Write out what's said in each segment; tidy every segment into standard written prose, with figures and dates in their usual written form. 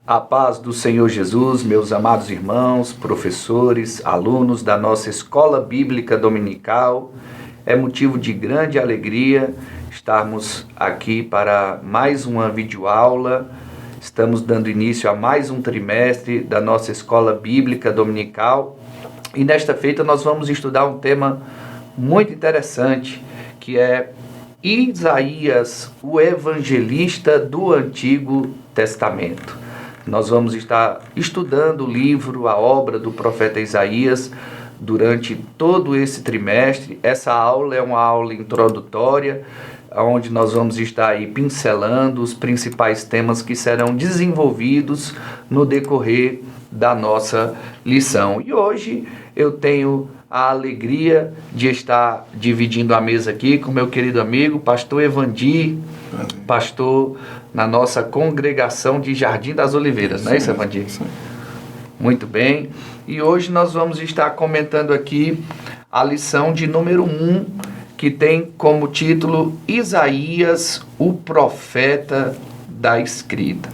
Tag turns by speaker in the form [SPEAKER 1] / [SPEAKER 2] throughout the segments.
[SPEAKER 1] A paz do Senhor Jesus, meus amados irmãos, professores, alunos da nossa Escola Bíblica Dominical. É motivo de grande alegria estarmos aqui para mais uma videoaula. Estamos dando início a mais um trimestre da nossa Escola Bíblica Dominical. E nesta feita nós vamos estudar um tema muito interessante, que é Isaías, o evangelista do Antigo Testamento. Nós vamos estar estudando o livro, a obra do profeta Isaías durante todo esse trimestre. Essa aula é uma aula introdutória, onde nós vamos estar aí pincelando os principais temas que serão desenvolvidos no decorrer da nossa lição. E hoje eu tenho a alegria de estar dividindo a mesa aqui com meu querido amigo, pastor Evandir, pastor na nossa congregação de Jardim das Oliveiras, não é isso, Evandir? Sim. Muito bem. E hoje nós vamos estar comentando aqui a lição de número 1, que tem como título Isaías, o profeta da escrita.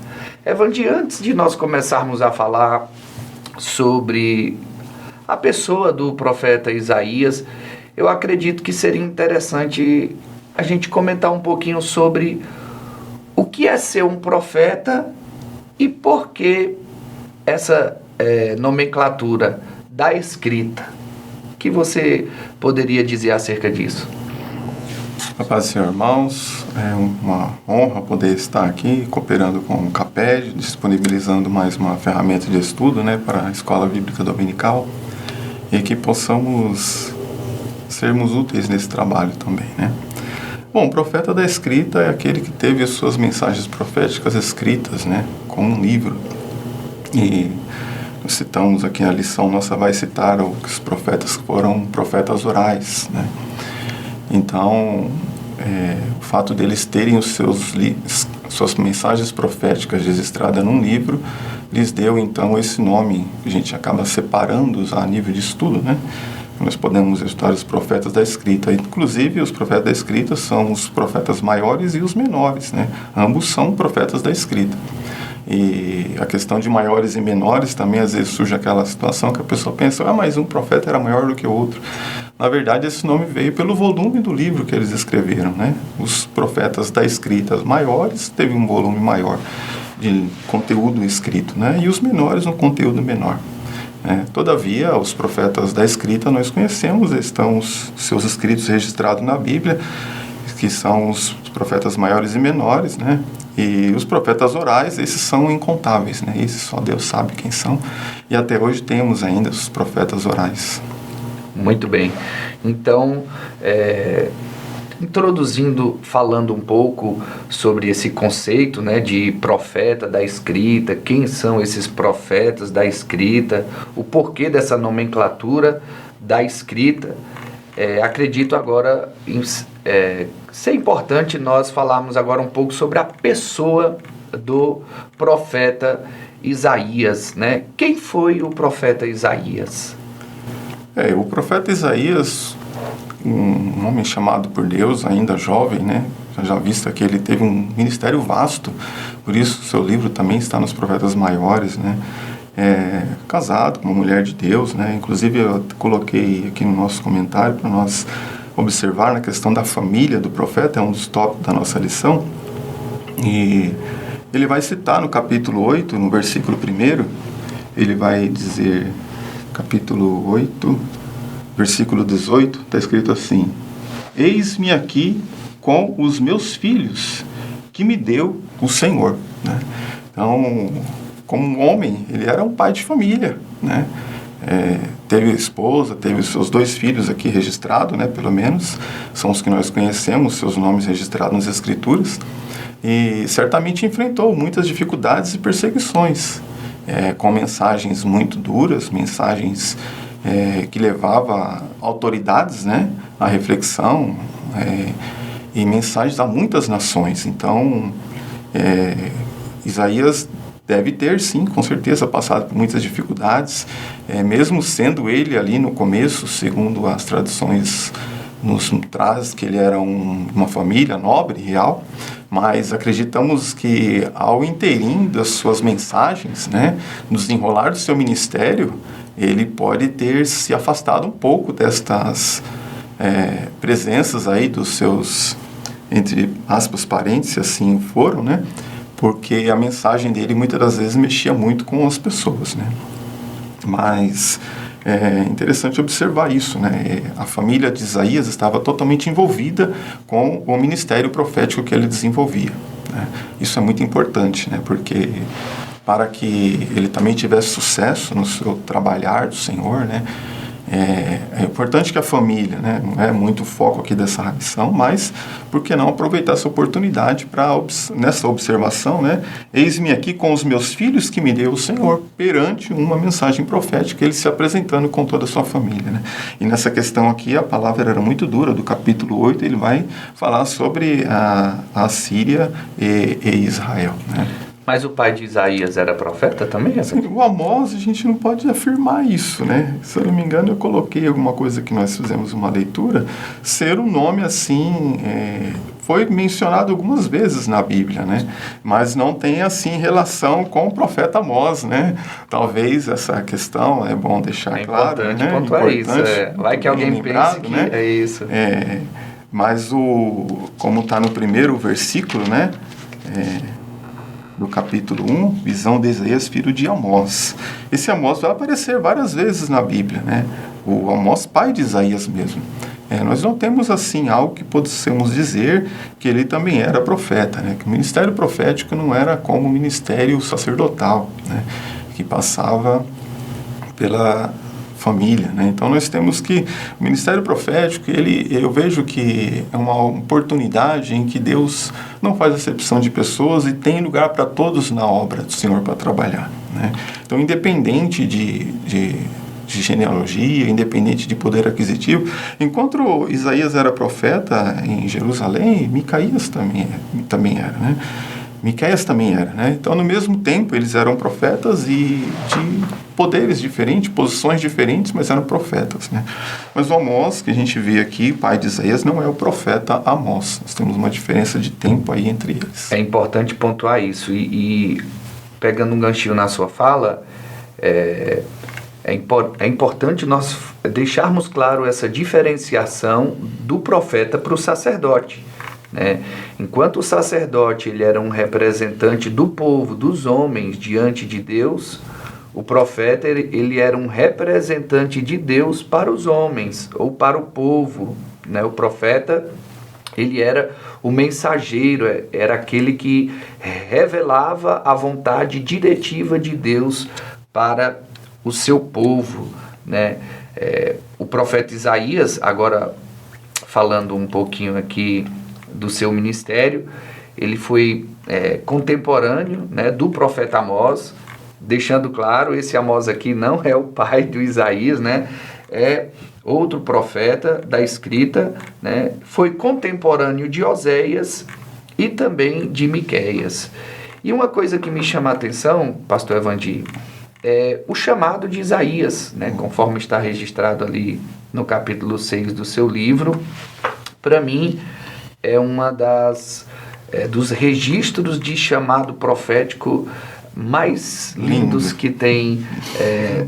[SPEAKER 1] Evandir, antes de nós começarmos a falar sobre a pessoa do profeta Isaías, eu acredito que seria interessante a gente comentar um pouquinho sobre o que é ser um profeta e por que essa nomenclatura da escrita. O que você poderia dizer acerca disso?
[SPEAKER 2] A paz do Senhor, irmãos, é uma honra poder estar aqui cooperando com o CAPED, disponibilizando mais uma ferramenta de estudo, para a Escola Bíblica Dominical, e que possamos sermos úteis nesse trabalho também, Bom, o profeta da escrita é aquele que teve as suas mensagens proféticas escritas, com um livro. E nós citamos aqui a lição nossa, vai citar os profetas que foram profetas orais, Então, o fato deles terem suas mensagens proféticas registradas num livro, lhes deu então esse nome, que a gente acaba separando-os a nível de estudo, Nós podemos estudar os profetas da escrita. Inclusive, os profetas da escrita são os profetas maiores e os menores, Ambos são profetas da escrita. E a questão de maiores e menores também, às vezes, surge aquela situação que a pessoa pensa, mas um profeta era maior do que o outro. Na verdade, esse nome veio pelo volume do livro que eles escreveram, Os profetas da escrita maiores teve um volume maior de conteúdo escrito, E os menores um conteúdo menor. Todavia, os profetas da escrita nós conhecemos, estão os seus escritos registrados na Bíblia, que são os profetas maiores e menores, E os profetas orais, esses são incontáveis, Esses só Deus sabe quem são, e até hoje temos ainda os profetas orais.
[SPEAKER 1] Muito bem. Então, introduzindo, falando um pouco sobre esse conceito, de profeta da escrita, quem são esses profetas da escrita, o porquê dessa nomenclatura da escrita, acredito agora ser importante nós falarmos agora um pouco sobre a pessoa do profeta Isaías, Quem foi o profeta Isaías?
[SPEAKER 2] O profeta Isaías, um homem chamado por Deus, ainda jovem, já visto que ele teve um ministério vasto, por isso seu livro também está nos profetas maiores, casado com uma mulher de Deus, Inclusive eu coloquei aqui no nosso comentário para nós observar na questão da família do profeta, é um dos tópicos da nossa lição, e ele vai citar no capítulo 8, no versículo 1, ele vai dizer, capítulo 8, versículo 18, está escrito assim: Eis-me aqui com os meus filhos, que me deu o Senhor. Então, como um homem, ele era um pai de família, teve esposa, teve os seus 2 filhos aqui registrados, pelo menos, são os que nós conhecemos, seus nomes registrados nas Escrituras, e certamente enfrentou muitas dificuldades e perseguições, com mensagens muito duras, mensagens que levava autoridades, à reflexão, e mensagens a muitas nações. Então, Isaías deve ter, sim, com certeza, passado por muitas dificuldades, mesmo sendo ele ali no começo, segundo as tradições nos traz que ele era uma família nobre, real, mas acreditamos que ao inteirinho das suas mensagens, né, no desenrolar do seu ministério, ele pode ter se afastado um pouco destas presenças aí dos seus, entre aspas, parentes, se assim foram, né, porque a mensagem dele muitas das vezes mexia muito com as pessoas, né. Mas é interessante observar isso, né? A família de Isaías estava totalmente envolvida com o ministério profético que ele desenvolvia, né? Isso é muito importante, né? Porque para que ele também tivesse sucesso no seu trabalhar do Senhor, né? É importante que a família, né, não é muito o foco aqui dessa missão, mas por que não aproveitar essa oportunidade para, nessa observação, né, eis-me aqui com os meus filhos que me deu o Senhor, perante uma mensagem profética, ele se apresentando com toda a sua família, né? E nessa questão aqui, a palavra era muito dura, do capítulo 8, ele vai falar sobre a Síria e Israel, né?
[SPEAKER 1] Mas o pai de Isaías era profeta também?
[SPEAKER 2] O Amós, a gente não pode afirmar isso, né? Se eu não me engano, eu coloquei alguma coisa que nós fizemos uma leitura, ser um nome assim, foi mencionado algumas vezes na Bíblia, né? Mas não tem assim relação com o profeta Amós, né? Talvez essa questão é bom deixar claro, né?
[SPEAKER 1] É importante isso. Vai que alguém pense que
[SPEAKER 2] né?
[SPEAKER 1] É isso.
[SPEAKER 2] Mas como está no primeiro versículo, né? No capítulo 1, visão de Isaías, filho de Amós. Esse Amós vai aparecer várias vezes na Bíblia, né? O Amós, pai de Isaías mesmo. Nós não temos, assim, algo que possamos dizer que ele também era profeta, né? Que o ministério profético não era como o ministério sacerdotal, né? Que passava pela família, né? Então nós temos que o ministério profético, eu vejo que é uma oportunidade em que Deus não faz acepção de pessoas e tem lugar para todos na obra do Senhor para trabalhar, né? Então, independente de genealogia, independente de poder aquisitivo, enquanto Isaías era profeta em Jerusalém, Micaías também era, né? Miqueias também era, né? Então, no mesmo tempo, eles eram profetas e de poderes diferentes, posições diferentes, mas eram profetas, né? Mas o Amós, que a gente vê aqui, pai de Isaías, não é o profeta Amós. Nós temos uma diferença de tempo aí entre eles.
[SPEAKER 1] É importante pontuar isso. E pegando um ganchinho na sua fala, é importante nós deixarmos claro essa diferenciação do profeta para o sacerdote, né? Enquanto o sacerdote ele era um representante do povo, dos homens diante de Deus, o profeta ele era um representante de Deus para os homens ou para o povo, né? O profeta ele era o mensageiro, era aquele que revelava a vontade diretiva de Deus para o seu povo, né? O profeta Isaías, agora falando um pouquinho aqui do seu ministério, ele foi contemporâneo, né, do profeta Amós, deixando claro, esse Amós aqui não é o pai do Isaías, né, é outro profeta da escrita, né, foi contemporâneo de Oséias e também de Miqueias. E uma coisa que me chama a atenção, pastor Evandi, é o chamado de Isaías, né, conforme está registrado ali no capítulo 6 do seu livro. Para mim, é uma dos registros de chamado profético mais lindos que tem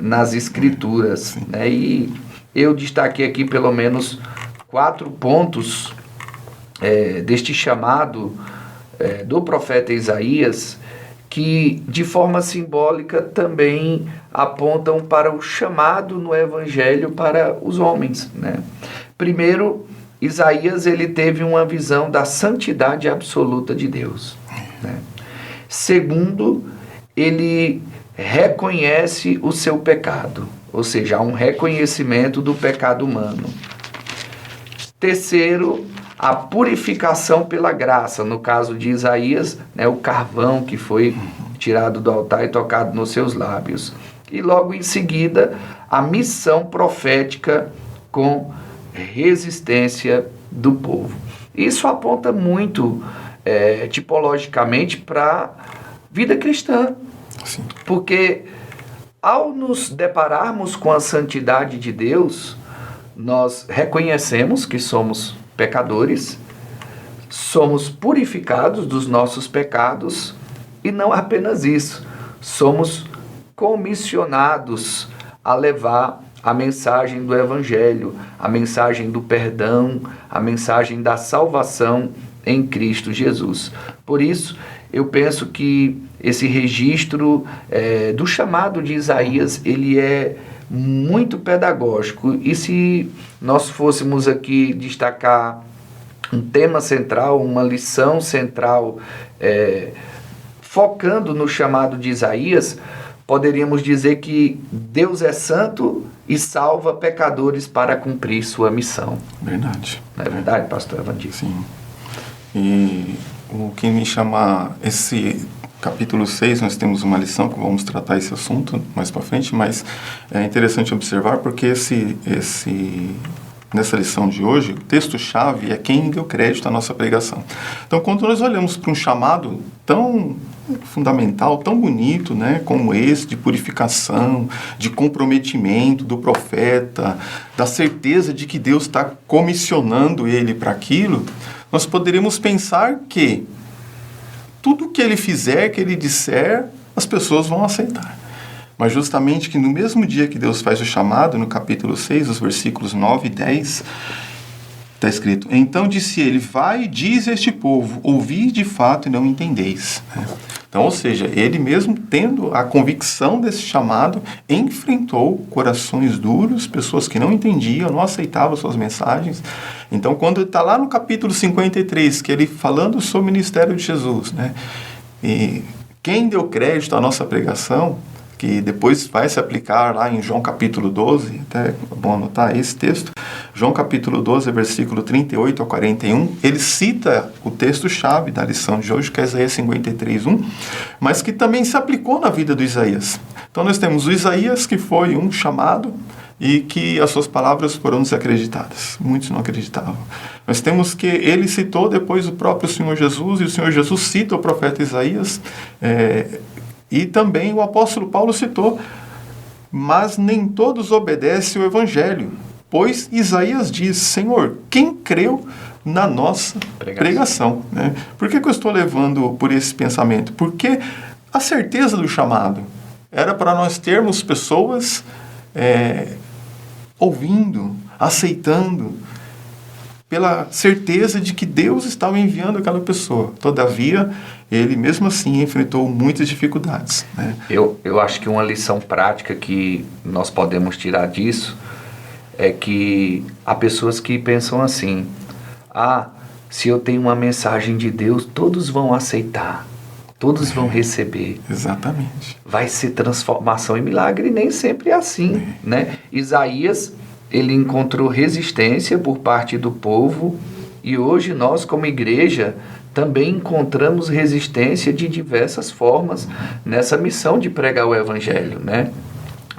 [SPEAKER 1] nas escrituras, né? E eu destaquei aqui pelo menos 4 pontos deste chamado do profeta Isaías, que de forma simbólica também apontam para o chamado no evangelho para os homens, né? Primeiro, Isaías ele teve uma visão da santidade absoluta de Deus, né? Segundo, ele reconhece o seu pecado, ou seja, há um reconhecimento do pecado humano. Terceiro, a purificação pela graça, no caso de Isaías, né, o carvão que foi tirado do altar e tocado nos seus lábios. E logo em seguida, a missão profética com resistência do povo. Isso aponta muito tipologicamente para a vida cristã.
[SPEAKER 2] Sim.
[SPEAKER 1] Porque ao nos depararmos com a santidade de Deus, nós reconhecemos que somos pecadores, somos purificados dos nossos pecados e não apenas isso, somos comissionados a levar a mensagem do Evangelho, a mensagem do perdão, a mensagem da salvação em Cristo Jesus. Por isso, eu penso que esse registro do chamado de Isaías, ele é muito pedagógico. E se nós fôssemos aqui destacar um tema central, uma lição central, focando no chamado de Isaías, poderíamos dizer que Deus é santo e salva pecadores para cumprir sua missão.
[SPEAKER 2] Verdade.
[SPEAKER 1] Não é verdade, pastor Evandir?
[SPEAKER 2] Sim. E o que me chama, esse capítulo 6, nós temos uma lição que vamos tratar esse assunto mais para frente, mas é interessante observar porque nessa lição de hoje, o texto-chave é quem deu crédito à nossa pregação. Então, quando nós olhamos para um chamado tão fundamental, tão bonito, né, como esse, de purificação, de comprometimento do profeta, da certeza de que Deus está comissionando ele para aquilo, nós poderíamos pensar que tudo que ele fizer, que ele disser, as pessoas vão aceitar. Mas justamente que no mesmo dia que Deus faz o chamado, no capítulo 6, os versículos 9 e 10, está escrito: então disse ele, vai e diz a este povo, ouvi de fato e não entendeis. Então, ou seja, ele mesmo tendo a convicção desse chamado, enfrentou corações duros, pessoas que não entendiam, não aceitavam suas mensagens. Então, quando está lá no capítulo 53, que ele falando sobre o ministério de Jesus, né? E quem deu crédito à nossa pregação, que depois vai se aplicar lá em João capítulo 12, até é bom anotar esse texto, João capítulo 12, versículo 38 a 41, ele cita o texto-chave da lição de hoje, que é Isaías 53, 1, mas que também se aplicou na vida do Isaías. Então nós temos o Isaías, que foi um chamado e que as suas palavras foram desacreditadas. Muitos não acreditavam. Nós temos que ele citou depois o próprio Senhor Jesus, e o Senhor Jesus cita o profeta Isaías, e também o apóstolo Paulo citou, mas nem todos obedecem o Evangelho, pois Isaías diz, Senhor, quem creu na nossa pregação? Né? Por que eu estou levando por esse pensamento? Porque a certeza do chamado era para nós termos pessoas ouvindo, aceitando, pela certeza de que Deus estava enviando aquela pessoa. Todavia, ele mesmo assim enfrentou muitas dificuldades. Né?
[SPEAKER 1] Eu acho que uma lição prática que nós podemos tirar disso é que há pessoas que pensam assim, se eu tenho uma mensagem de Deus, todos vão aceitar, todos vão receber.
[SPEAKER 2] Exatamente.
[SPEAKER 1] Vai ser transformação e milagre, e nem sempre é assim. Né? Isaías, ele encontrou resistência por parte do povo, e hoje nós, como igreja, também encontramos resistência de diversas formas nessa missão de pregar o Evangelho, né?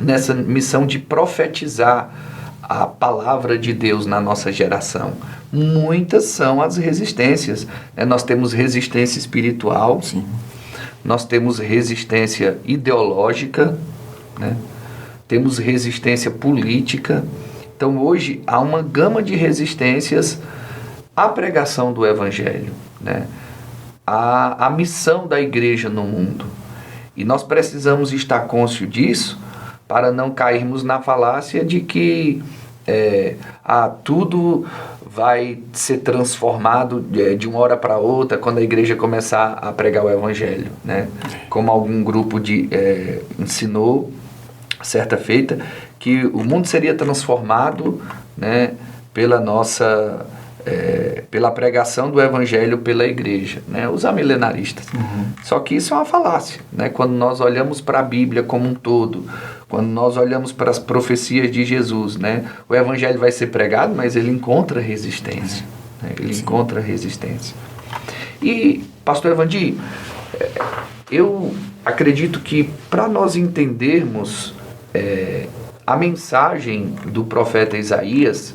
[SPEAKER 1] Nessa missão de profetizar a palavra de Deus na nossa geração. Muitas são as resistências. Né? Nós temos resistência espiritual,
[SPEAKER 2] sim,
[SPEAKER 1] nós temos resistência ideológica, né? Temos resistência política. Então hoje há uma gama de resistências à pregação do Evangelho, né? À missão da igreja no mundo. E nós precisamos estar cônscios disso para não cairmos na falácia de que tudo vai ser transformado de uma hora para outra quando a igreja começar a pregar o Evangelho, né? Como algum grupo ensinou, certa feita, que o mundo seria transformado, né, pela pregação do Evangelho pela igreja, né, os amilenaristas. Só que isso é uma falácia, né? Quando nós olhamos para a Bíblia como um todo, quando nós olhamos para as profecias de Jesus, né, o Evangelho vai ser pregado, mas ele encontra resistência. Né? Ele encontra resistência. E, pastor Evandir, eu acredito que para nós entendermos a mensagem do profeta Isaías,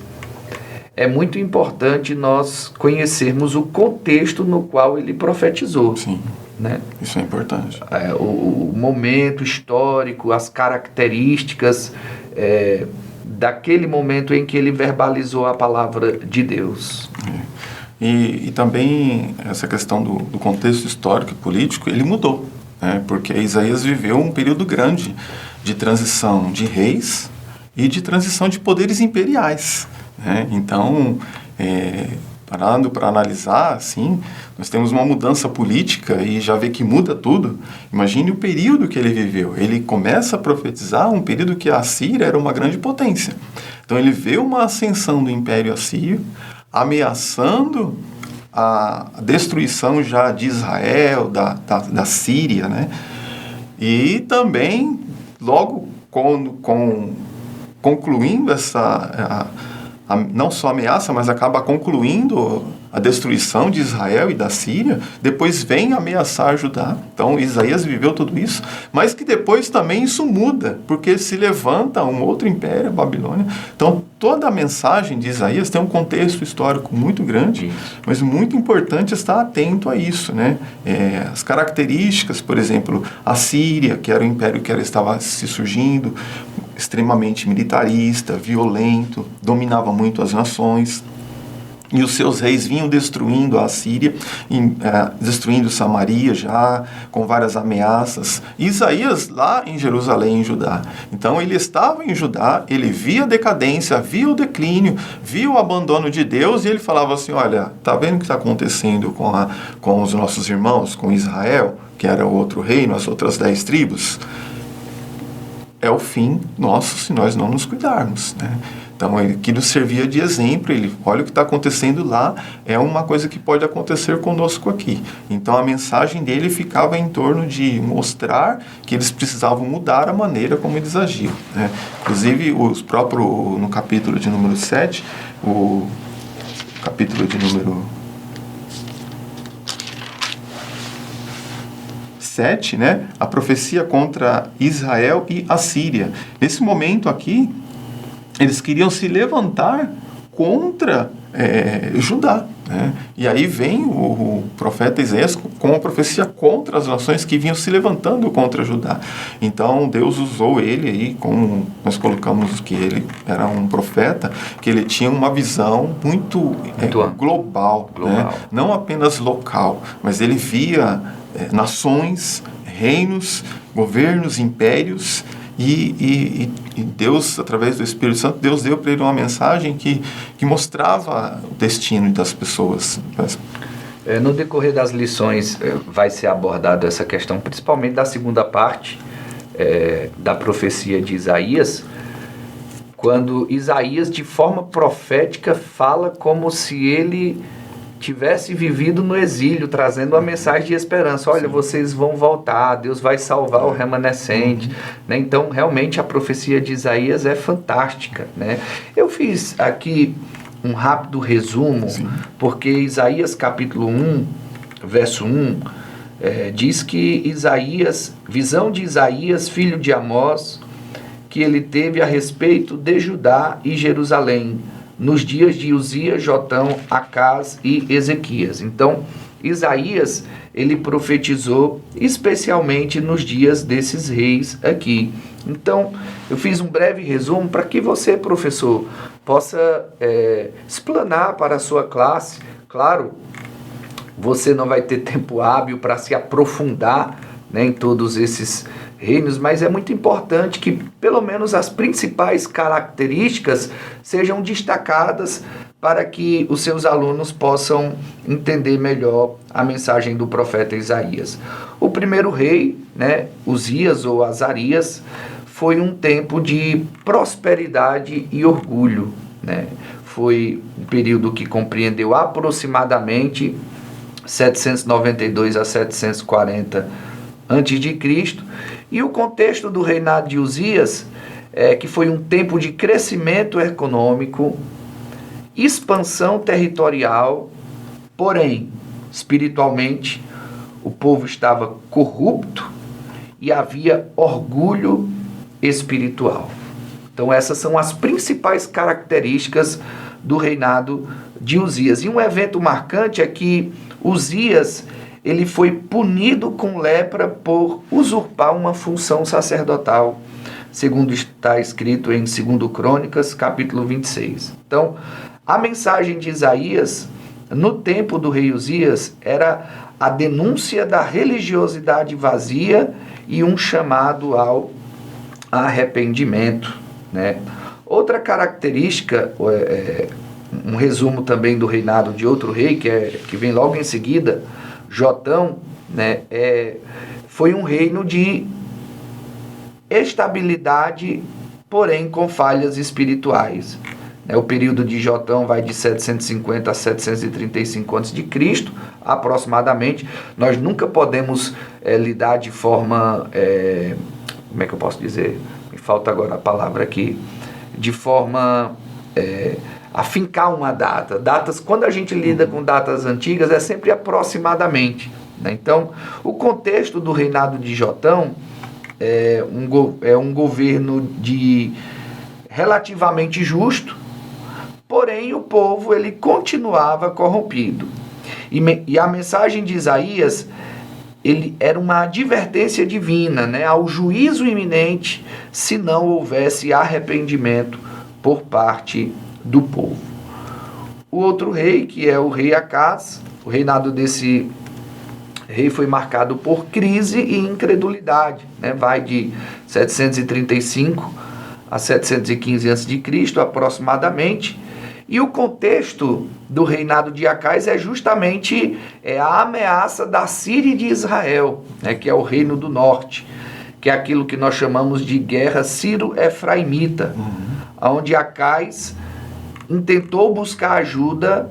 [SPEAKER 1] é muito importante nós conhecermos o contexto no qual ele profetizou.
[SPEAKER 2] Sim,
[SPEAKER 1] né?
[SPEAKER 2] Isso é importante.
[SPEAKER 1] O momento histórico, as características daquele momento em que ele verbalizou a palavra de Deus.
[SPEAKER 2] E também essa questão do contexto histórico e político, ele mudou, né? Porque Isaías viveu um período grande de transição de reis e de transição de poderes imperiais, né? Então, parando para analisar, assim, nós temos uma mudança política e já vê que muda tudo. Imagine o período que ele viveu. Ele começa a profetizar um período que a Síria era uma grande potência. Então ele vê uma ascensão do Império Assírio, ameaçando a destruição já de Israel, da Síria, né? E também, logo concluindo não só a ameaça, mas acaba concluindo a destruição de Israel e da Síria, depois vem ameaçar Judá. Então Isaías viveu tudo isso, mas que depois também isso muda, porque se levanta um outro império, a Babilônia. Então toda a mensagem de Isaías tem um contexto histórico muito grande, mas muito importante estar atento a isso, né? As características, por exemplo, a Síria, que era o império que estava se surgindo, extremamente militarista, violento, dominava muito as nações. E os seus reis vinham destruindo a Síria, destruindo Samaria já, com várias ameaças. E Isaías lá em Jerusalém, em Judá. Então ele estava em Judá, ele via a decadência, via o declínio, via o abandono de Deus, e ele falava assim, olha, tá vendo o que está acontecendo com os nossos irmãos, com Israel, que era o outro reino, as outras 10 tribos? É o fim nosso se nós não nos cuidarmos, né? Então, ele que nos servia de exemplo, ele, olha o que está acontecendo lá, é uma coisa que pode acontecer conosco aqui. Então, a mensagem dele ficava em torno de mostrar que eles precisavam mudar a maneira como eles agiam, né? Inclusive, no capítulo de número 7, o capítulo de número 7, né? A profecia contra Israel e a Síria. Nesse momento aqui, eles queriam se levantar contra Judá, né? E aí vem o profeta Isaías com a profecia contra as nações que vinham se levantando contra Judá. Então Deus usou ele aí, como nós colocamos que ele era um profeta, que ele tinha uma visão muito global, né? Não apenas local, mas ele via nações, reinos, governos, impérios. E Deus, através do Espírito Santo, Deus deu para ele uma mensagem que mostrava o destino das pessoas.
[SPEAKER 1] No decorrer das lições vai ser abordada essa questão, principalmente da segunda parte da profecia de Isaías, quando Isaías, de forma profética, fala como se ele tivesse vivido no exílio, trazendo uma mensagem de esperança. Olha, vocês vão voltar, Deus vai salvar o remanescente, né? Então, realmente, a profecia de Isaías é fantástica, né? Eu fiz aqui um rápido resumo, porque Isaías capítulo 1, verso 1, diz que Isaías, visão de Isaías, filho de Amós, que ele teve a respeito de Judá e Jerusalém, nos dias de Uzias, Jotão, Acás e Ezequias. Então, Isaías, ele profetizou especialmente nos dias desses reis aqui. Então, eu fiz um breve resumo para que você, professor, possa explanar para a sua classe. Claro, você não vai ter tempo hábil para se aprofundar, né, em todos esses reinos, mas é muito importante que pelo menos as principais características sejam destacadas para que os seus alunos possam entender melhor a mensagem do profeta Isaías. O primeiro rei, né, Uzias ou Azarias, foi um tempo de prosperidade e orgulho, né? Foi um período que compreendeu aproximadamente 792 a 740 a.C., e o contexto do reinado de Uzias que foi um tempo de crescimento econômico, expansão territorial, porém, espiritualmente, o povo estava corrupto e havia orgulho espiritual. Então essas são as principais características do reinado de Uzias. E um evento marcante é que Uzias ele foi punido com lepra por usurpar uma função sacerdotal. segundo está escrito em 2 Crônicas, capítulo 26. Então, a mensagem de Isaías, no tempo do rei Uzias, era a denúncia da religiosidade vazia e um chamado ao arrependimento, né? Outra característica, um resumo também do reinado de outro rei, que vem logo em seguida, Jotão, né? Foi um reino de estabilidade, porém com falhas espirituais. O período de Jotão vai de 750 a 735 a.C., aproximadamente. Nós nunca podemos lidar de forma, como é que eu posso dizer? Me falta agora a palavra aqui. De forma afincar uma data. Datas, quando a gente lida com datas antigas, é sempre aproximadamente, né? Então, o contexto do reinado de Jotão é um governo relativamente justo, porém o povo ele continuava corrompido. E a mensagem de Isaías ele era uma advertência divina, né, ao juízo iminente se não houvesse arrependimento por parte do povo. O outro rei, que é o rei Acaz, o reinado desse rei foi marcado por crise e incredulidade, né? Vai de 735 a 715 a.C., aproximadamente. E o contexto do reinado de Acaz é justamente a ameaça da Síria e de Israel, né? Que é o reino do norte, que é aquilo que nós chamamos de guerra sírio-efraimita, onde Acaz intentou buscar ajuda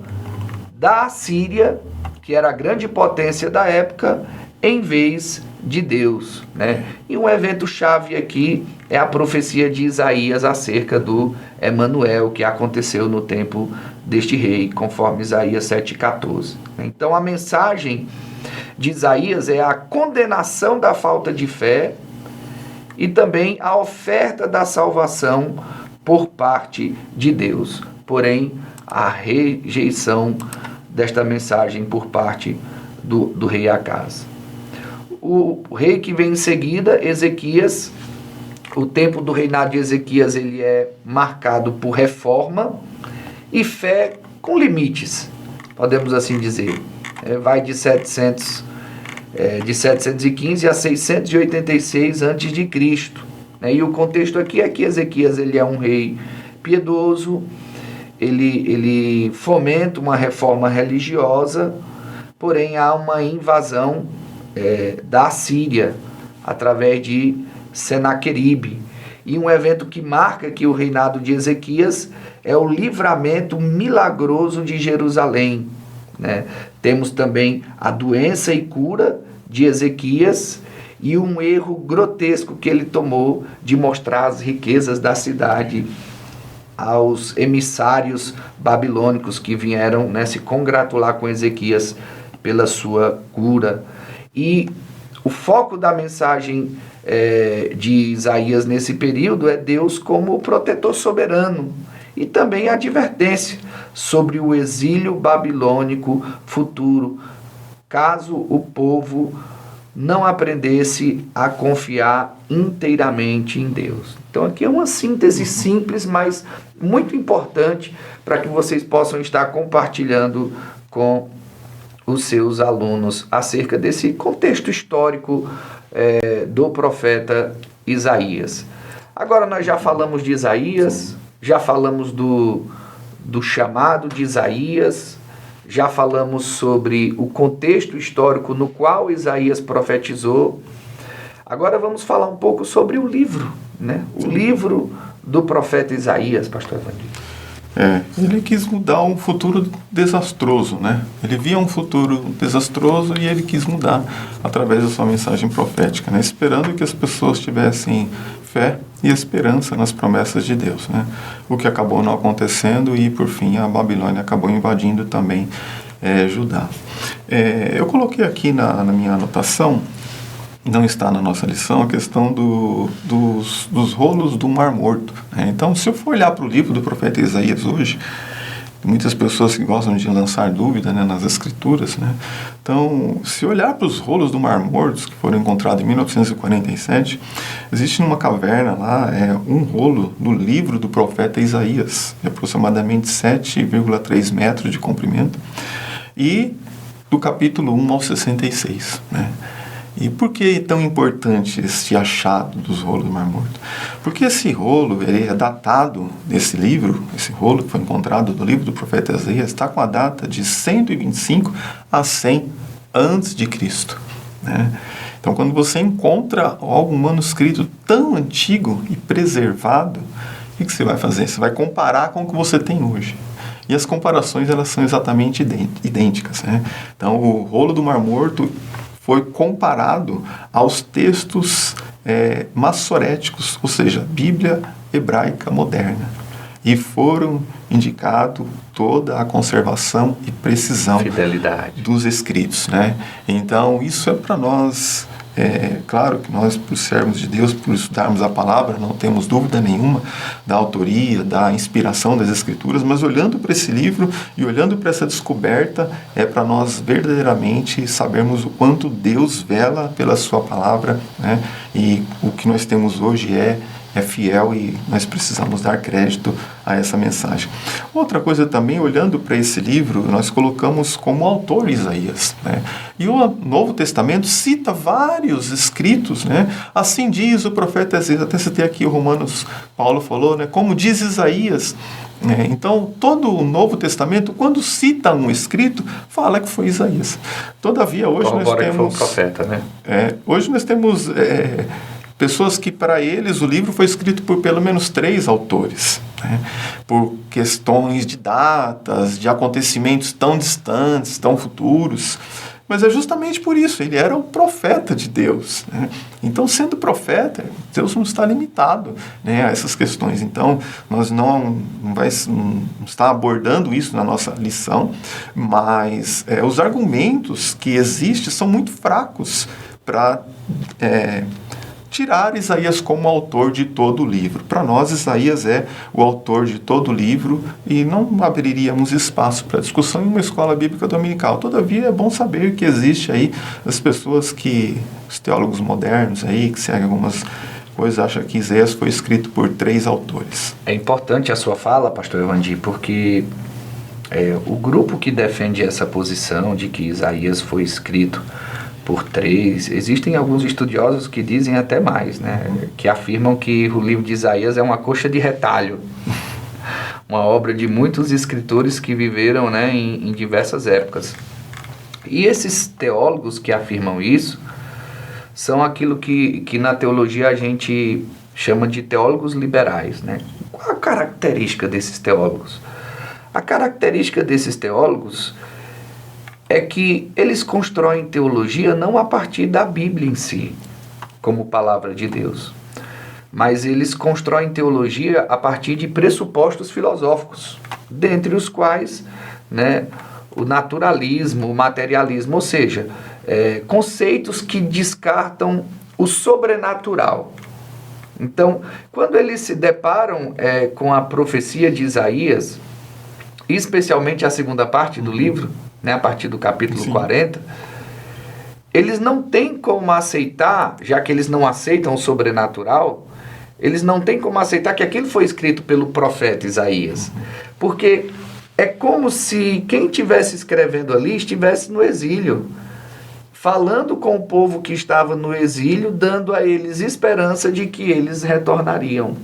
[SPEAKER 1] da Síria, que era a grande potência da época, em vez de Deus, né? E um evento chave aqui é a profecia de Isaías acerca do Emanuel, que aconteceu no tempo deste rei, conforme Isaías 7,14. Então a mensagem de Isaías é a condenação da falta de fé e também a oferta da salvação por parte de Deus. Porém, a rejeição desta mensagem por parte do rei Acaz. O rei que vem em seguida, Ezequias, o tempo do reinado de Ezequias ele é marcado por reforma e fé com limites, podemos assim dizer. Vai de 715 a 686 a.C. E o contexto aqui é que Ezequias ele é um rei piedoso, ele fomenta uma reforma religiosa, porém há uma invasão da Síria através de Senaqueribe. E um evento que marca que o reinado de Ezequias é o livramento milagroso de Jerusalém, né? Temos também a doença e cura de Ezequias e um erro grotesco que ele tomou de mostrar as riquezas da cidade aos emissários babilônicos que vieram, né, se congratular com Ezequias pela sua cura. E o foco da mensagem de Isaías nesse período é Deus como o protetor soberano e também a advertência sobre o exílio babilônico futuro, caso o povo não aprendesse a confiar inteiramente em Deus. Então aqui é uma síntese simples, mas muito importante para que vocês possam estar compartilhando com os seus alunos acerca desse contexto histórico do profeta Isaías. Agora nós já falamos de Isaías, já falamos do chamado de Isaías, já falamos sobre o contexto histórico no qual Isaías profetizou. Agora vamos falar um pouco sobre o livro, né? O livro do profeta Isaías, pastor Evangelho.
[SPEAKER 2] Ele quis mudar um futuro desastroso, né? Ele via um futuro desastroso e ele quis mudar através da sua mensagem profética, né? Esperando que as pessoas tivessem fé e esperança nas promessas de Deus, né? O que acabou não acontecendo e, por fim, a Babilônia acabou invadindo também Judá. Eu coloquei aqui na minha anotação, não está na nossa lição, a questão dos rolos do Mar Morto, né? Então, se eu for olhar para o livro do profeta Isaías hoje, muitas pessoas que gostam de lançar dúvida, né, nas escrituras, né? Então, se olhar para os rolos do Mar Morto, que foram encontrados em 1947, existe numa caverna lá um rolo no livro do profeta Isaías, de aproximadamente 7,3 metros de comprimento, e do capítulo 1 ao 66, né? E por que é tão importante esse achado dos rolos do Mar Morto? Porque esse rolo, ele é datado desse livro, esse rolo que foi encontrado no livro do profeta Isaías, está com a data de 125 a 100 antes de Cristo, né? Então, quando você encontra algum manuscrito tão antigo e preservado, o que você vai fazer? Você vai comparar com o que você tem hoje. E as comparações, elas são exatamente idênticas, né? Então, o rolo do Mar Morto foi comparado aos textos massoréticos, ou seja, Bíblia hebraica moderna. E foram indicados toda a conservação e precisão,
[SPEAKER 1] fidelidade
[SPEAKER 2] dos escritos, né? Então, isso é para nós. Claro que nós, por sermos de Deus, por estudarmos a palavra, não temos dúvida nenhuma da autoria, da inspiração das Escrituras, mas olhando para esse livro e olhando para essa descoberta, é para nós verdadeiramente sabermos o quanto Deus vela pela sua palavra, né? E o que nós temos hoje é fiel e nós precisamos dar crédito a essa mensagem. Outra coisa também, olhando para esse livro, nós colocamos como autor Isaías, né? E o Novo Testamento cita vários escritos, né? Assim diz o profeta Isaías, até citei aqui o Romanos, Paulo falou, né? Como diz Isaías. Então, todo o Novo Testamento, quando cita um escrito, fala que foi Isaías. Todavia, hoje nós temos...
[SPEAKER 1] que foi um profeta, né?
[SPEAKER 2] Hoje nós temos... pessoas que, para eles, o livro foi escrito por pelo menos 3 autores, né? Por questões de datas, de acontecimentos tão distantes, tão futuros. Mas é justamente por isso, ele era o profeta de Deus, né? Então, sendo profeta, Deus não está limitado, né, a essas questões. Então, nós não está abordando isso na nossa lição, mas os argumentos que existem são muito fracos para... tirar Isaías como autor de todo o livro. Para nós, Isaías é o autor de todo o livro e não abriríamos espaço para discussão em uma escola bíblica dominical. Todavia, é bom saber que existe aí as pessoas os teólogos modernos aí, que seguem algumas coisas, acham que Isaías foi escrito por 3 autores.
[SPEAKER 1] É importante a sua fala, pastor Evandir, porque o grupo que defende essa posição de que Isaías foi escrito por 3, existem alguns estudiosos que dizem até mais, né? Que afirmam que o livro de Isaías é uma coxa de retalho, uma obra de muitos escritores que viveram, né, em diversas épocas. E esses teólogos que afirmam isso são aquilo que na teologia a gente chama de teólogos liberais, né? Qual a característica desses teólogos? A característica desses teólogos é que eles constroem teologia não a partir da Bíblia em si, como palavra de Deus, mas eles constroem teologia a partir de pressupostos filosóficos, dentre os quais, né, o naturalismo, o materialismo, ou seja, conceitos que descartam o sobrenatural. Então, quando eles se deparam com a profecia de Isaías, especialmente a segunda parte do livro, né, a partir do capítulo 40, eles não têm como aceitar, já que eles não aceitam o sobrenatural, eles não têm como aceitar que aquilo foi escrito pelo profeta Isaías. Porque é como se quem estivesse escrevendo ali estivesse no exílio, falando com o povo que estava no exílio, dando a eles esperança de que eles retornariam.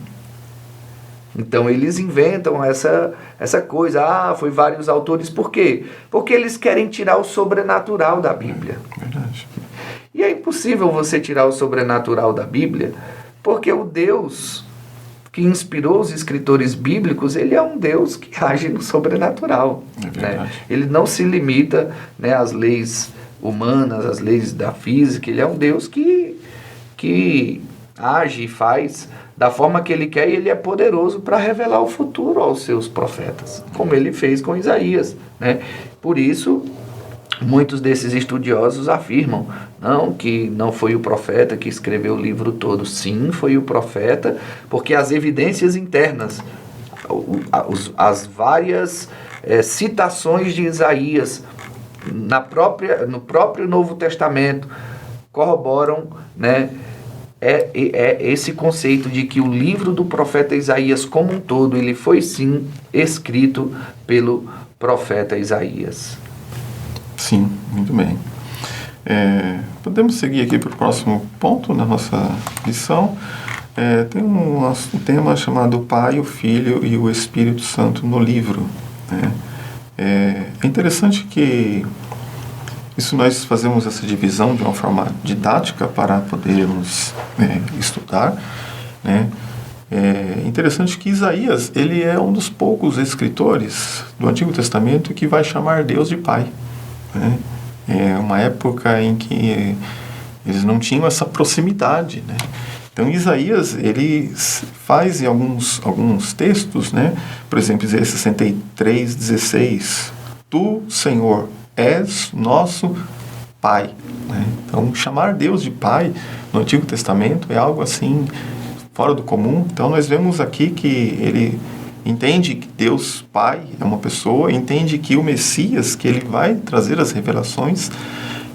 [SPEAKER 1] Então eles inventam essa coisa, foi vários autores. Por quê? Porque eles querem tirar o sobrenatural da Bíblia.
[SPEAKER 2] Verdade.
[SPEAKER 1] E é impossível você tirar o sobrenatural da Bíblia, porque o Deus que inspirou os escritores bíblicos, ele é um Deus que age no sobrenatural. Né? Ele não se limita, né, às leis humanas, às leis da física. Ele é um Deus que age e faz da forma que ele quer, e ele é poderoso para revelar o futuro aos seus profetas, como ele fez com Isaías, né? Por isso, muitos desses estudiosos afirmam que não foi o profeta que escreveu o livro todo. Sim, foi o profeta, porque as evidências internas, as várias citações de Isaías no próprio Novo Testamento corroboram, né, esse conceito de que o livro do profeta Isaías como um todo, ele foi sim escrito pelo profeta Isaías.
[SPEAKER 2] Sim, muito bem. Podemos seguir aqui para o próximo ponto na nossa lição. Tem um tema chamado o Pai, o Filho e o Espírito Santo no livro, né? É interessante que isso nós fazemos essa divisão de uma forma didática para podermos estudar, né? É interessante que Isaías, ele é um dos poucos escritores do Antigo Testamento que vai chamar Deus de Pai, né? É uma época em que eles não tinham essa proximidade, né? Então Isaías, ele faz em alguns textos, né? Por exemplo, Isaías 63:16, Tu, Senhor, és nosso Pai, né? Então chamar Deus de Pai no Antigo Testamento é algo assim fora do comum. Então nós vemos aqui que ele entende que Deus Pai é uma pessoa, entende que o Messias, que ele vai trazer as revelações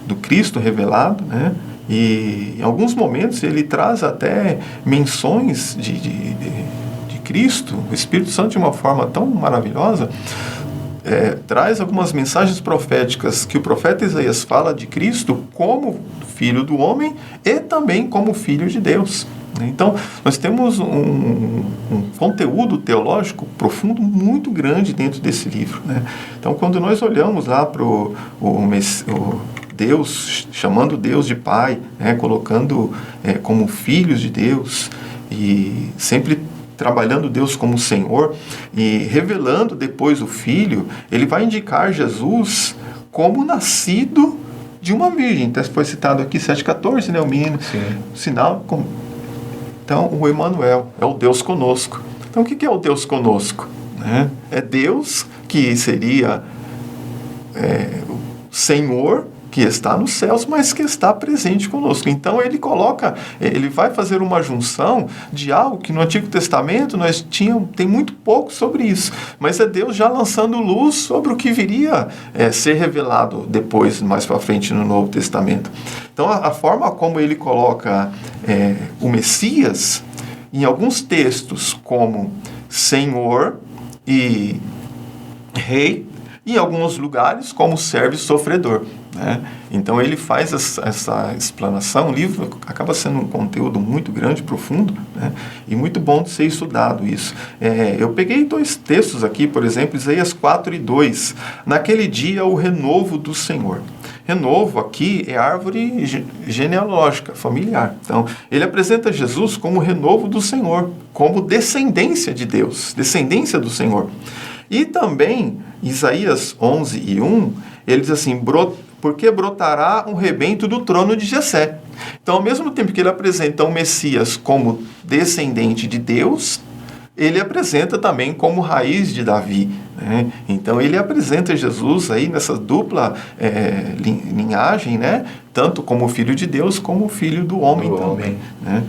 [SPEAKER 2] do Cristo revelado, né? E em alguns momentos ele traz até menções de Cristo, o Espírito Santo de uma forma tão maravilhosa, traz algumas mensagens proféticas que o profeta Isaías fala de Cristo como Filho do homem e também como Filho de Deus. Então, nós temos um conteúdo teológico profundo muito grande dentro desse livro, né? Então, quando nós olhamos lá para o Deus, chamando Deus de Pai, né, colocando como filhos de Deus e sempre trabalhando Deus como Senhor e revelando depois o Filho, ele vai indicar Jesus como nascido de uma virgem. Então, foi citado aqui 7,14, né, o menino, sinal. Então, o Emanuel é o Deus conosco. Então, o que é o Deus conosco? Né? É Deus que seria o Senhor, que está nos céus, mas que está presente conosco. Então ele vai fazer uma junção de algo que no Antigo Testamento tem muito pouco sobre isso, mas é Deus já lançando luz sobre o que viria ser revelado depois, mais para frente no Novo Testamento. Então a forma como ele coloca o Messias, em alguns textos como Senhor e Rei, em alguns lugares como servo e sofredor, né? Então ele faz essa explanação. O livro acaba sendo um conteúdo muito grande, profundo, né? E muito bom de ser estudado isso. Eu peguei 2 textos aqui, por exemplo, Isaías 4:2. Naquele dia o renovo do Senhor. Renovo aqui é árvore genealógica, familiar. Então, ele apresenta Jesus como renovo do Senhor, como descendência de Deus, descendência do Senhor. E também, Isaías 11:1, ele diz assim, porque brotará um rebento do trono de Jessé. Então, ao mesmo tempo que ele apresenta o Messias como descendente de Deus, ele apresenta também como raiz de Davi, né? Então, ele apresenta Jesus aí nessa dupla linhagem, né? Tanto como filho de Deus, como filho do homem também, né?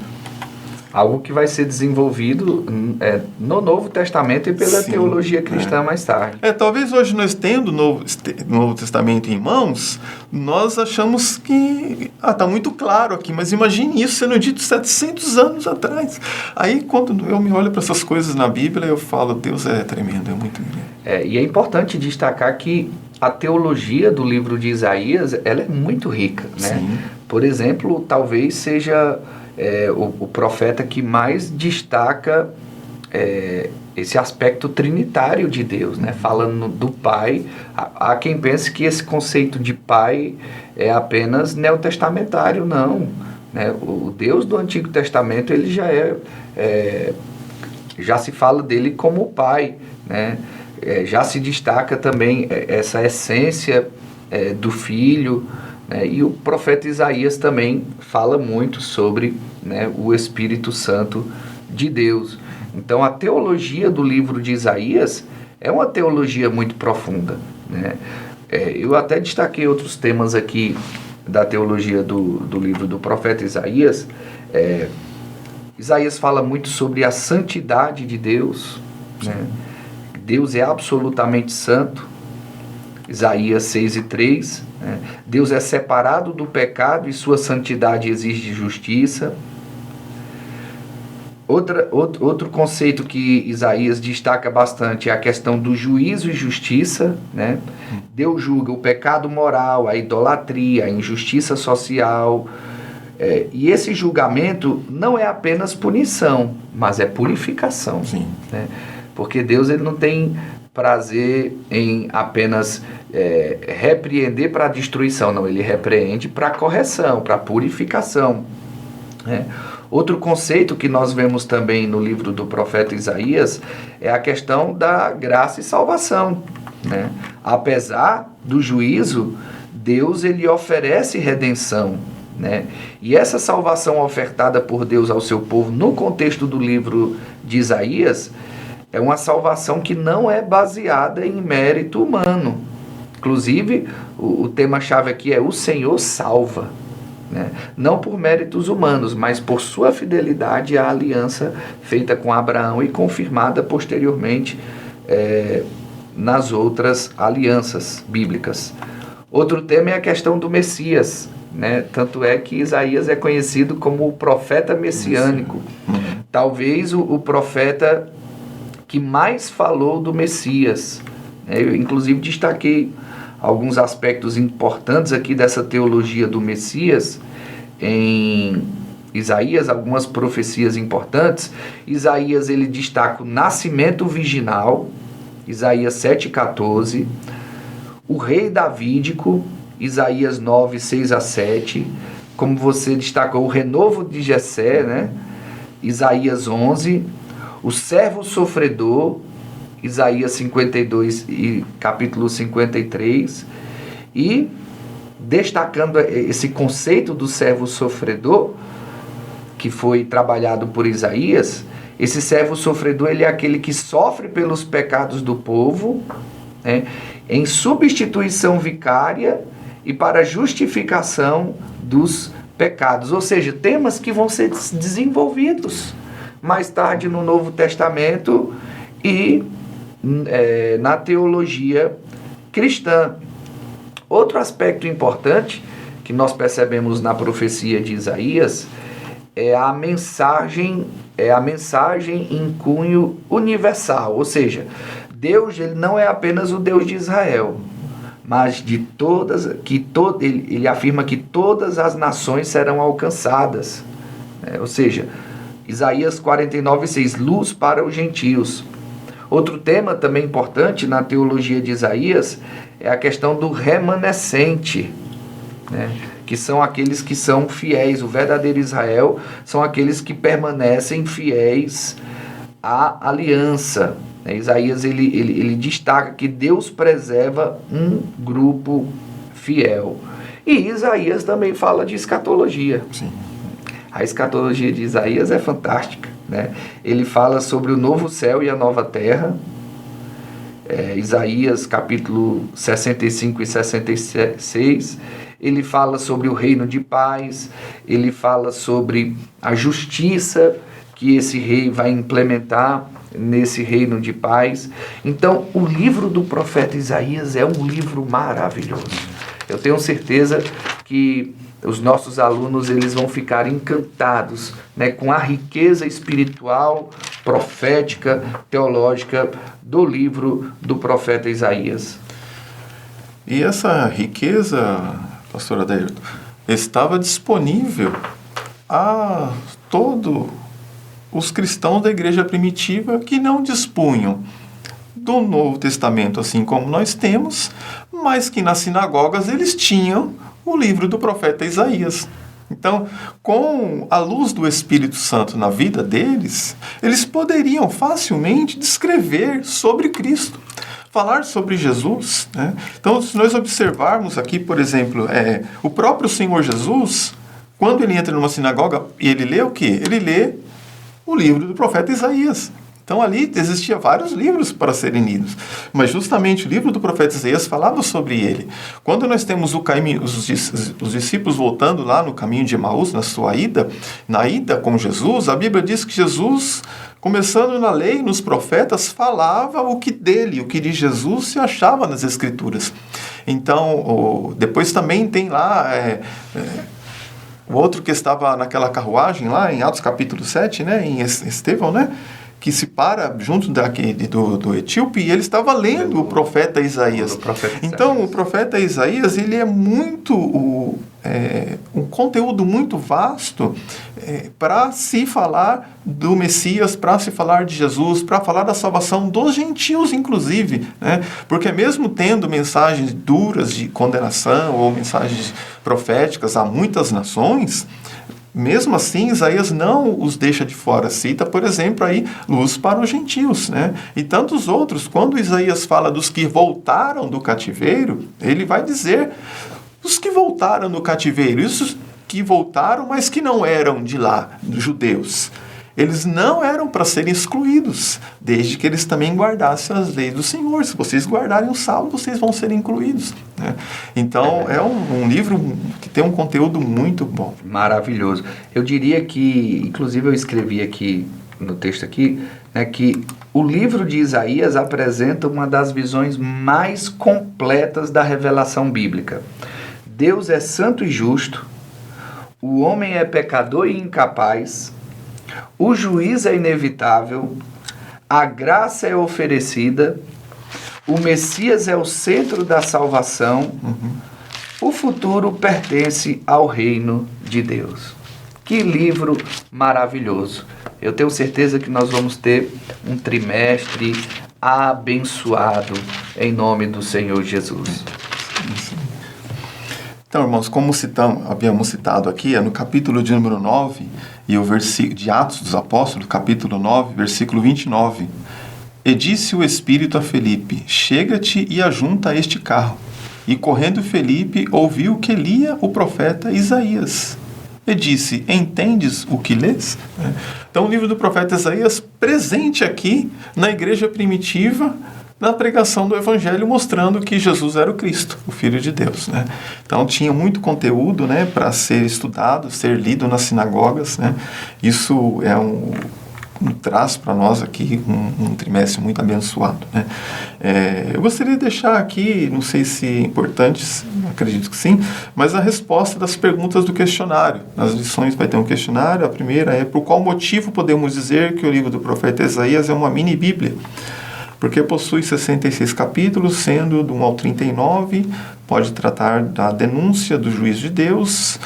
[SPEAKER 1] Algo que vai ser desenvolvido no Novo Testamento e pela teologia cristã mais tarde.
[SPEAKER 2] Talvez hoje nós tendo o Novo Testamento em mãos, nós achamos que está muito claro aqui, mas imagine isso sendo dito 700 anos atrás. Aí quando eu me olho para essas coisas na Bíblia, eu falo, Deus é tremendo, é muito grande.
[SPEAKER 1] E é importante destacar que a teologia do livro de Isaías, ela é muito rica, né?
[SPEAKER 2] Sim.
[SPEAKER 1] Por exemplo, talvez seja o profeta que mais destaca esse aspecto trinitário de Deus, né? Falando do Pai. Há quem pense que esse conceito de Pai é apenas neotestamentário, não, né? O Deus do Antigo Testamento, ele já se fala dele como Pai, né? Já se destaca também essa essência do Filho, né? E o profeta Isaías também fala muito sobre, né, o Espírito Santo de Deus. Então a teologia do livro de Isaías é uma teologia muito profunda, né? Eu até destaquei outros temas aqui da teologia do livro do profeta Isaías. Isaías fala muito sobre a santidade de Deus, né? Deus é absolutamente santo, Isaías 6:3, né? Deus é separado do pecado e sua santidade exige justiça. Outro conceito que Isaías destaca bastante é a questão do juízo e justiça, né? Deus julga o pecado moral, a idolatria, a injustiça social, e esse julgamento não é apenas punição, mas é purificação.
[SPEAKER 2] Sim.
[SPEAKER 1] Né? Porque Deus ele não tem prazer em apenas repreender para a destruição, não, ele repreende para a correção, para a purificação. Né? Outro conceito que nós vemos também no livro do profeta Isaías é a questão da graça e salvação. Né? Apesar do juízo, Deus ele oferece redenção. Né? E essa salvação ofertada por Deus ao seu povo no contexto do livro de Isaías é uma salvação que não é baseada em mérito humano. Inclusive, o tema-chave aqui é o Senhor salva. Né? Não por méritos humanos, mas por sua fidelidade à aliança feita com Abraão e confirmada posteriormente nas outras alianças bíblicas. Outro tema é a questão do Messias, né? Tanto é que Isaías é conhecido como o profeta messiânico. Talvez o profeta que mais falou do Messias. Eu, inclusive, destaquei alguns aspectos importantes aqui dessa teologia do Messias em Isaías, algumas profecias importantes. Isaías ele destaca o nascimento virginal, Isaías 7,14, o rei davídico, Isaías 9, 6-7, como você destacou, o renovo de Jessé, né? Isaías 11, o servo sofredor, Isaías 52 e capítulo 53, e destacando esse conceito do servo sofredor, que foi trabalhado por Isaías, esse servo sofredor ele é aquele que sofre pelos pecados do povo, né, em substituição vicária e para justificação dos pecados, ou seja, temas que vão ser desenvolvidos mais tarde no Novo Testamento e na teologia cristã. Outro aspecto importante que nós percebemos na profecia de Isaías é a mensagem em cunho universal, ou seja, Deus ele não é apenas o Deus de Israel, mas de todas, ele afirma que todas as nações serão alcançadas, ou seja, Isaías 49:6, luz para os gentios. Outro tema também importante na teologia de Isaías é a questão do remanescente, né? Que são aqueles que são fiéis. O verdadeiro Israel são aqueles que permanecem fiéis à aliança. Isaías ele destaca que Deus preserva um grupo fiel. E Isaías também fala de escatologia.
[SPEAKER 2] Sim.
[SPEAKER 1] A escatologia de Isaías é fantástica. Né? Ele fala sobre o novo céu e a nova terra. Isaías capítulo 65 e 66, ele fala sobre o reino de paz, ele fala sobre a justiça que esse rei vai implementar nesse reino de paz. Então, o livro do profeta Isaías é um livro maravilhoso. Eu tenho certeza que os nossos alunos eles vão ficar encantados, né, com a riqueza espiritual, profética, teológica do livro do profeta Isaías.
[SPEAKER 2] E essa riqueza, pastor Adailton, estava disponível a todos os cristãos da igreja primitiva que não dispunham do Novo Testamento, assim como nós temos, mas que nas sinagogas eles tinham o livro do profeta Isaías. Então, com a luz do Espírito Santo na vida deles, eles poderiam facilmente descrever sobre Cristo, falar sobre Jesus. Né? Então, se nós observarmos aqui, por exemplo, o próprio Senhor Jesus, quando ele entra numa sinagoga, ele lê o quê? Ele lê o livro do profeta Isaías. Então ali existia vários livros para serem lidos, mas justamente o livro do profeta Isaías falava sobre ele. Quando nós temos os discípulos voltando lá no caminho de Emaús, na ida com Jesus, a Bíblia diz que Jesus, começando na lei e nos profetas, falava o que de Jesus se achava nas Escrituras. Então, depois também tem lá o outro que estava naquela carruagem lá em Atos capítulo 7, né, em Estevão, né, que se para junto do etíope, e ele estava lendo o profeta Isaías. Então, o profeta Isaías, ele é muito um conteúdo muito vasto para se falar do Messias, para se falar de Jesus, para falar da salvação dos gentios, inclusive, né? Porque mesmo tendo mensagens duras de condenação ou mensagens proféticas a muitas nações, mesmo assim, Isaías não os deixa de fora. Cita, por exemplo, aí, luz para os gentios, né? E tantos outros. Quando Isaías fala dos que voltaram do cativeiro, ele vai dizer os que voltaram do cativeiro, isso que voltaram, mas que não eram de lá, judeus. Eles não eram para serem excluídos, desde que eles também guardassem as leis do Senhor. Se vocês guardarem o sábado, vocês vão ser incluídos, né? Então, é um livro que tem um conteúdo muito bom.
[SPEAKER 1] Maravilhoso. Eu diria que, inclusive eu escrevi aqui no texto aqui, né, que o livro de Isaías apresenta uma das visões mais completas da revelação bíblica. Deus é santo e justo, o homem é pecador e incapaz, o juízo é inevitável, a graça é oferecida, o Messias é o centro da salvação, o futuro pertence ao reino de Deus. Que livro maravilhoso! Eu tenho certeza que nós vamos ter um trimestre abençoado em nome do Senhor Jesus.
[SPEAKER 2] Então, irmãos, como havíamos citado aqui, é no capítulo de número 9, e o versículo de Atos dos Apóstolos, capítulo 9, versículo 29. E disse o Espírito a Felipe, chega-te e ajunta este carro. E correndo Felipe, ouviu que lia o profeta Isaías. E disse, entendes o que lês? Então, o livro do profeta Isaías, presente aqui na igreja primitiva, na pregação do Evangelho, mostrando que Jesus era o Cristo, o Filho de Deus, né? Então, tinha muito conteúdo, né, para ser estudado, ser lido nas sinagogas, né? Isso traz para nós aqui um trimestre muito abençoado, né? Eu gostaria de deixar aqui, não sei se é importante, acredito que sim, mas a resposta das perguntas do questionário. Nas lições vai ter um questionário. A primeira é: por qual motivo podemos dizer que o livro do profeta Isaías é uma mini-bíblia? Porque possui 66 capítulos, sendo do 1 ao 39, pode tratar da denúncia do juízo de Deus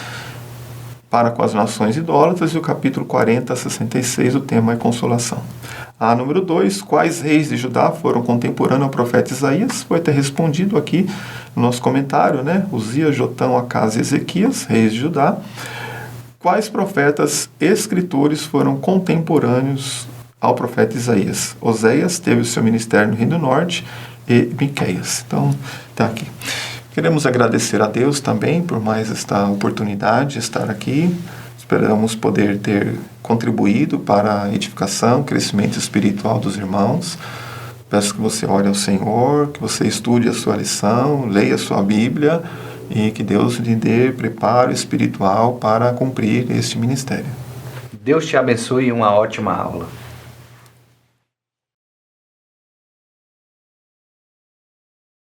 [SPEAKER 2] para com as nações idólatras, e o capítulo 40 a 66, o tema é consolação. A número 2, quais reis de Judá foram contemporâneos ao profeta Isaías? Foi ter respondido aqui no nosso comentário, né? Uzias, Jotão, Acás e Ezequias, reis de Judá. Quais profetas escritores foram contemporâneos ao profeta Isaías? Oséias teve o seu ministério no Reino do Norte, e Miqueias. Então, está aqui. Queremos agradecer a Deus também por mais esta oportunidade de estar aqui. Esperamos poder ter contribuído para a edificação, crescimento espiritual dos irmãos. Peço que você ore ao Senhor, que você estude a sua lição, leia a sua Bíblia e que Deus lhe dê preparo espiritual para cumprir este ministério.
[SPEAKER 1] Deus te abençoe e uma ótima aula.